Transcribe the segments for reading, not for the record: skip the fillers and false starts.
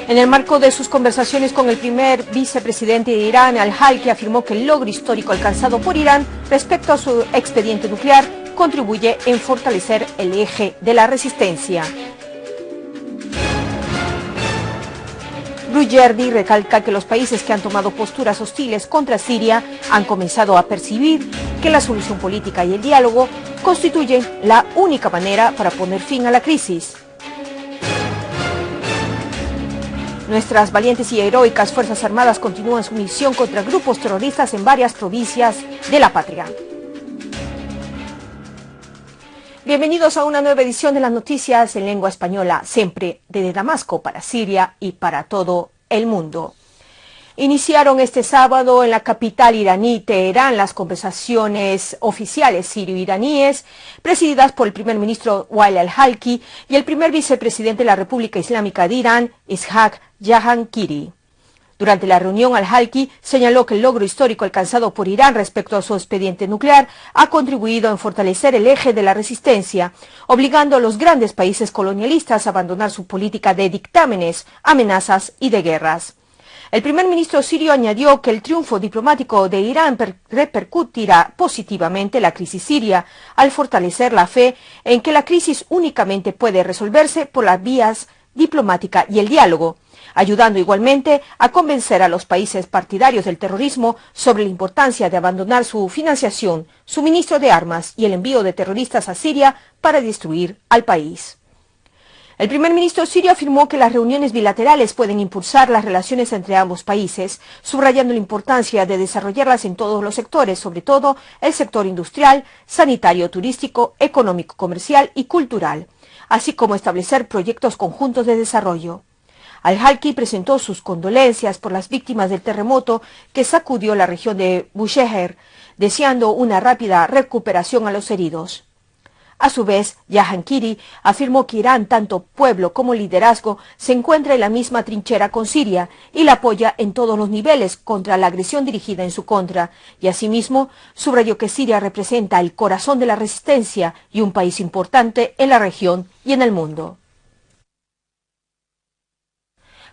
En el marco de sus conversaciones con el primer vicepresidente de Irán, al-Halki afirmó que el logro histórico alcanzado por Irán respecto a su expediente nuclear contribuye en fortalecer el eje de la resistencia. Brujerdi recalca que los países que han tomado posturas hostiles contra Siria han comenzado a percibir que la solución política y el diálogo constituyen la única manera para poner fin a la crisis. Nuestras valientes y heroicas Fuerzas Armadas continúan su misión contra grupos terroristas en varias provincias de la patria. Bienvenidos a una nueva edición de las noticias en lengua española, siempre desde Damasco para Siria y para todo el mundo. Iniciaron este sábado en la capital iraní, Teherán, las conversaciones oficiales sirio-iraníes, presididas por el primer ministro Wael al-Halki y el primer vicepresidente de la República Islámica de Irán, Ishaq Jahankhiri. Durante la reunión, al-Halki señaló que el logro histórico alcanzado por Irán respecto a su expediente nuclear ha contribuido en fortalecer el eje de la resistencia, obligando a los grandes países colonialistas a abandonar su política de dictámenes, amenazas y de guerras. El primer ministro sirio añadió que el triunfo diplomático de Irán repercutirá positivamente la crisis siria, al fortalecer la fe en que la crisis únicamente puede resolverse por las vías diplomática y el diálogo, ayudando igualmente a convencer a los países partidarios del terrorismo sobre la importancia de abandonar su financiación, suministro de armas y el envío de terroristas a Siria para destruir al país. El primer ministro sirio afirmó que las reuniones bilaterales pueden impulsar las relaciones entre ambos países, subrayando la importancia de desarrollarlas en todos los sectores, sobre todo el sector industrial, sanitario, turístico, económico, comercial y cultural, así como establecer proyectos conjuntos de desarrollo. Al-Halki presentó sus condolencias por las víctimas del terremoto que sacudió la región de Bushehr, deseando una rápida recuperación a los heridos. A su vez, Jahankhiri afirmó que Irán, tanto pueblo como liderazgo, se encuentra en la misma trinchera con Siria y la apoya en todos los niveles contra la agresión dirigida en su contra, y asimismo subrayó que Siria representa el corazón de la resistencia y un país importante en la región y en el mundo.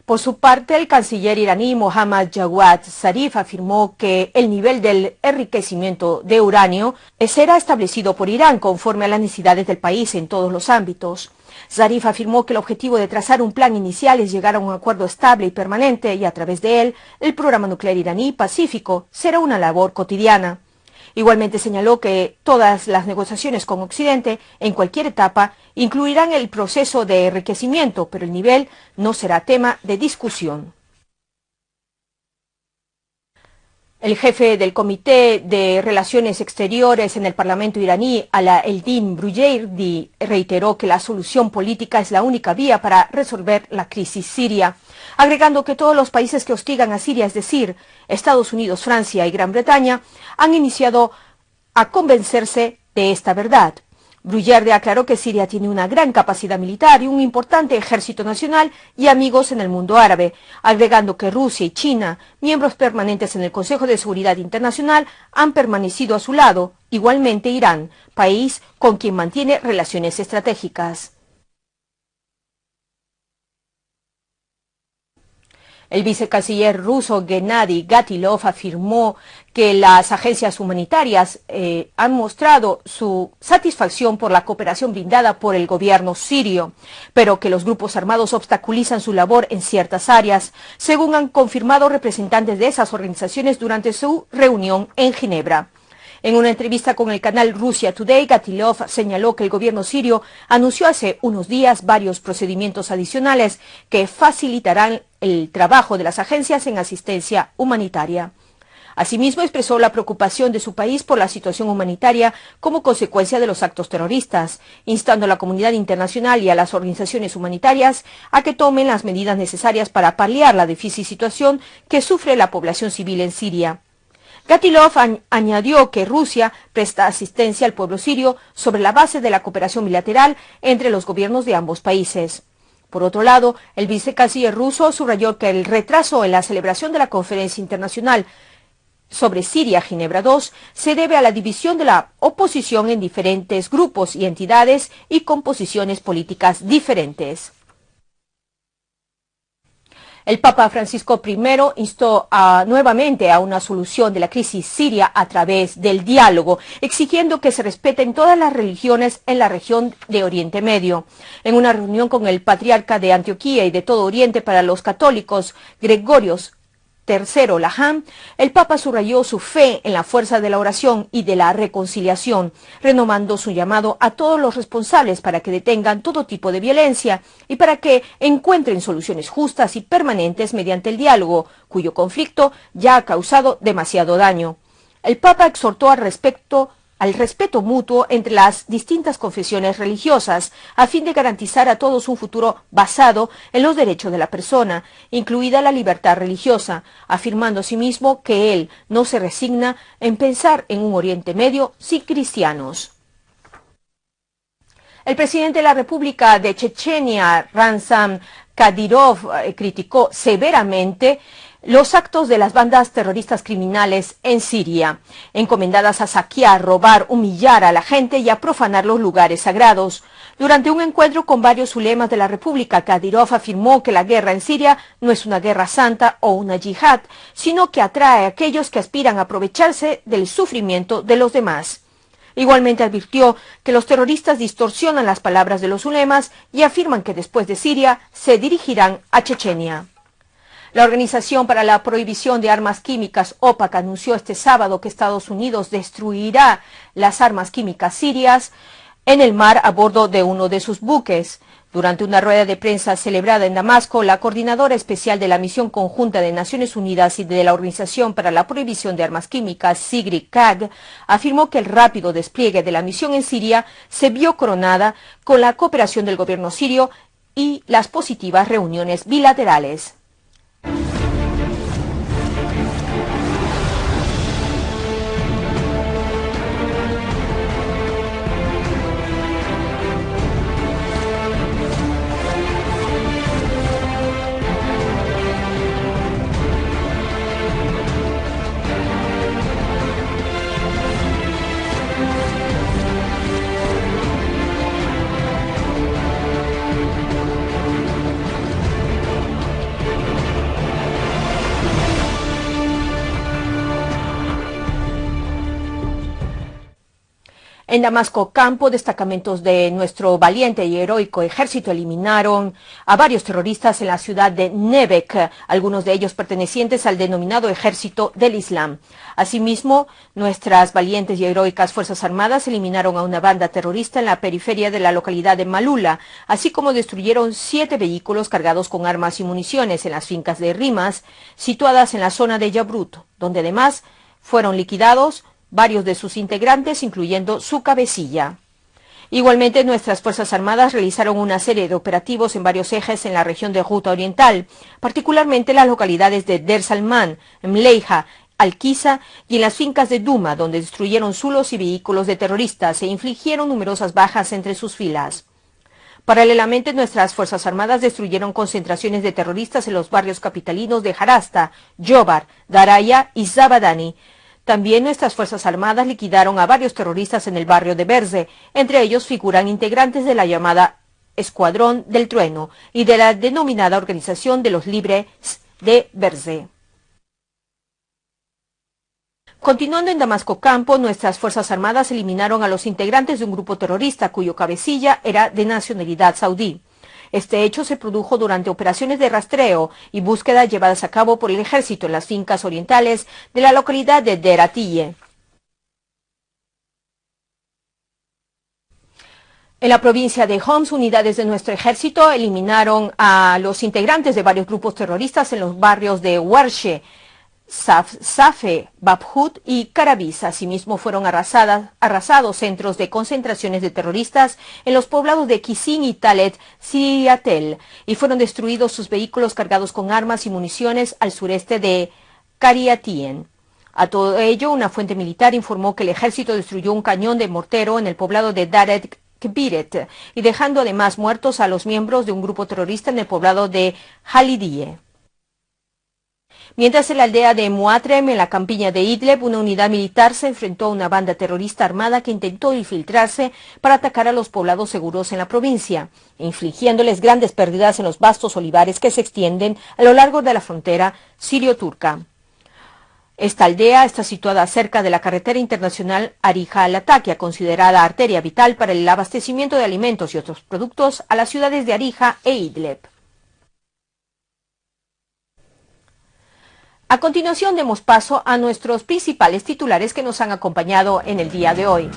Por su parte, el canciller iraní Mohammad Jawad Zarif afirmó que el nivel del enriquecimiento de uranio será establecido por Irán conforme a las necesidades del país en todos los ámbitos. Zarif afirmó que el objetivo de trazar un plan inicial es llegar a un acuerdo estable y permanente y a través de él, el programa nuclear iraní pacífico será una labor cotidiana. Igualmente señaló que todas las negociaciones con Occidente, en cualquier etapa, incluirán el proceso de enriquecimiento, pero el nivel no será tema de discusión. El jefe del Comité de Relaciones Exteriores en el Parlamento iraní, Ala Eldin Brujerdi, reiteró que la solución política es la única vía para resolver la crisis siria, agregando que todos los países que hostigan a Siria, es decir, Estados Unidos, Francia y Gran Bretaña, han iniciado a convencerse de esta verdad. Brujerdi aclaró que Siria tiene una gran capacidad militar y un importante ejército nacional y amigos en el mundo árabe, agregando que Rusia y China, miembros permanentes en el Consejo de Seguridad Internacional, han permanecido a su lado, igualmente Irán, país con quien mantiene relaciones estratégicas. El vicecanciller ruso Gennady Gatilov afirmó que las agencias humanitarias han mostrado su satisfacción por la cooperación brindada por el gobierno sirio, pero que los grupos armados obstaculizan su labor en ciertas áreas, según han confirmado representantes de esas organizaciones durante su reunión en Ginebra. En una entrevista con el canal Russia Today, Gatilov señaló que el gobierno sirio anunció hace unos días varios procedimientos adicionales que facilitarán el trabajo de las agencias en asistencia humanitaria. Asimismo, expresó la preocupación de su país por la situación humanitaria como consecuencia de los actos terroristas, instando a la comunidad internacional y a las organizaciones humanitarias a que tomen las medidas necesarias para paliar la difícil situación que sufre la población civil en Siria. Gatilov añadió que Rusia presta asistencia al pueblo sirio sobre la base de la cooperación bilateral entre los gobiernos de ambos países. Por otro lado, el vicecanciller ruso subrayó que el retraso en la celebración de la conferencia internacional sobre Siria, Ginebra II, se debe a la división de la oposición en diferentes grupos y entidades y con posiciones políticas diferentes. El Papa Francisco I instó nuevamente a una solución de la crisis siria a través del diálogo, exigiendo que se respeten todas las religiones en la región de Oriente Medio. En una reunión con el patriarca de Antioquía y de todo Oriente para los católicos, Gregorios III Laham, el Papa subrayó su fe en la fuerza de la oración y de la reconciliación, renovando su llamado a todos los responsables para que detengan todo tipo de violencia y para que encuentren soluciones justas y permanentes mediante el diálogo, cuyo conflicto ya ha causado demasiado daño. El Papa exhortó al respeto mutuo entre las distintas confesiones religiosas, a fin de garantizar a todos un futuro basado en los derechos de la persona, incluida la libertad religiosa, afirmando asimismo que él no se resigna en pensar en un Oriente Medio sin cristianos. El presidente de la República de Chechenia, Ramzan Kadyrov, criticó severamente los actos de las bandas terroristas criminales en Siria, encomendadas a saquear, robar, humillar a la gente y a profanar los lugares sagrados. Durante un encuentro con varios ulemas de la República, Kadyrov afirmó que la guerra en Siria no es una guerra santa o una yihad, sino que atrae a aquellos que aspiran a aprovecharse del sufrimiento de los demás. Igualmente advirtió que los terroristas distorsionan las palabras de los ulemas y afirman que después de Siria se dirigirán a Chechenia. La Organización para la Prohibición de Armas Químicas, OPAC, anunció este sábado que Estados Unidos destruirá las armas químicas sirias en el mar a bordo de uno de sus buques. Durante una rueda de prensa celebrada en Damasco, la coordinadora especial de la Misión Conjunta de Naciones Unidas y de la Organización para la Prohibición de Armas Químicas, Sigrid Kaag, afirmó que el rápido despliegue de la misión en Siria se vio coronada con la cooperación del gobierno sirio y las positivas reuniones bilaterales. En Damasco Campo, destacamentos de nuestro valiente y heroico ejército eliminaron a varios terroristas en la ciudad de Nebek, algunos de ellos pertenecientes al denominado Ejército del Islam. Asimismo, nuestras valientes y heroicas Fuerzas Armadas eliminaron a una banda terrorista en la periferia de la localidad de Malula, así como destruyeron 7 vehículos cargados con armas y municiones en las fincas de Rimas, situadas en la zona de Yabrut, donde además fueron liquidados varios de sus integrantes, incluyendo su cabecilla. Igualmente, nuestras Fuerzas Armadas realizaron una serie de operativos en varios ejes en la región de Ghouta Oriental, particularmente en las localidades de Der Salman, Mleija, Al-Qisa y en las fincas de Duma, donde destruyeron zulos y vehículos de terroristas e infligieron numerosas bajas entre sus filas. Paralelamente, nuestras Fuerzas Armadas destruyeron concentraciones de terroristas en los barrios capitalinos de Jarasta, Yobar, Daraya y Zabadani. También nuestras Fuerzas Armadas liquidaron a varios terroristas en el barrio de Berze. Entre ellos figuran integrantes de la llamada Escuadrón del Trueno y de la denominada Organización de los Libres de Berze. Continuando en Damasco Campo, nuestras Fuerzas Armadas eliminaron a los integrantes de un grupo terrorista cuyo cabecilla era de nacionalidad saudí. Este hecho se produjo durante operaciones de rastreo y búsqueda llevadas a cabo por el ejército en las fincas orientales de la localidad de Der Atiyeh. En la provincia de Homs, unidades de nuestro ejército eliminaron a los integrantes de varios grupos terroristas en los barrios de Warshe, Safe, Babhut y Karabis. Asimismo fueron arrasados centros de concentraciones de terroristas en los poblados de Kisin y Talet Siriatel y fueron destruidos sus vehículos cargados con armas y municiones al sureste de Kariatien. A todo ello, una fuente militar informó que el ejército destruyó un cañón de mortero en el poblado de Daret Kbiret y dejando además muertos a los miembros de un grupo terrorista en el poblado de Halidiyeh. Mientras en la aldea de Muatrem, en la campiña de Idlib, una unidad militar se enfrentó a una banda terrorista armada que intentó infiltrarse para atacar a los poblados seguros en la provincia, infligiéndoles grandes pérdidas en los vastos olivares que se extienden a lo largo de la frontera sirio-turca. Esta aldea está situada cerca de la carretera internacional Arija-Latakia, considerada arteria vital para el abastecimiento de alimentos y otros productos a las ciudades de Arija e Idlib. A continuación demos paso a nuestros principales titulares que nos han acompañado en el día de hoy.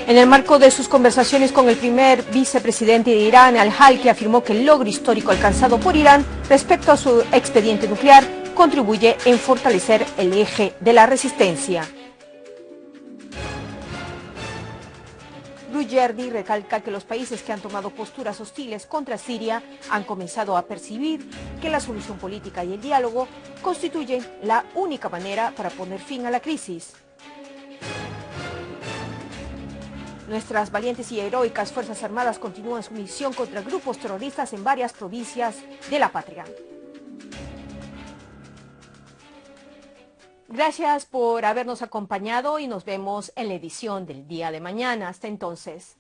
En el marco de sus conversaciones con el primer vicepresidente de Irán, al-Halki afirmó que el logro histórico alcanzado por Irán respecto a su expediente nuclear contribuye en fortalecer el eje de la resistencia. Ruggieri recalca que los países que han tomado posturas hostiles contra Siria han comenzado a percibir que la solución política y el diálogo constituyen la única manera para poner fin a la crisis. Nuestras valientes y heroicas Fuerzas Armadas continúan su misión contra grupos terroristas en varias provincias de la patria. Gracias por habernos acompañado y nos vemos en la edición del día de mañana. Hasta entonces.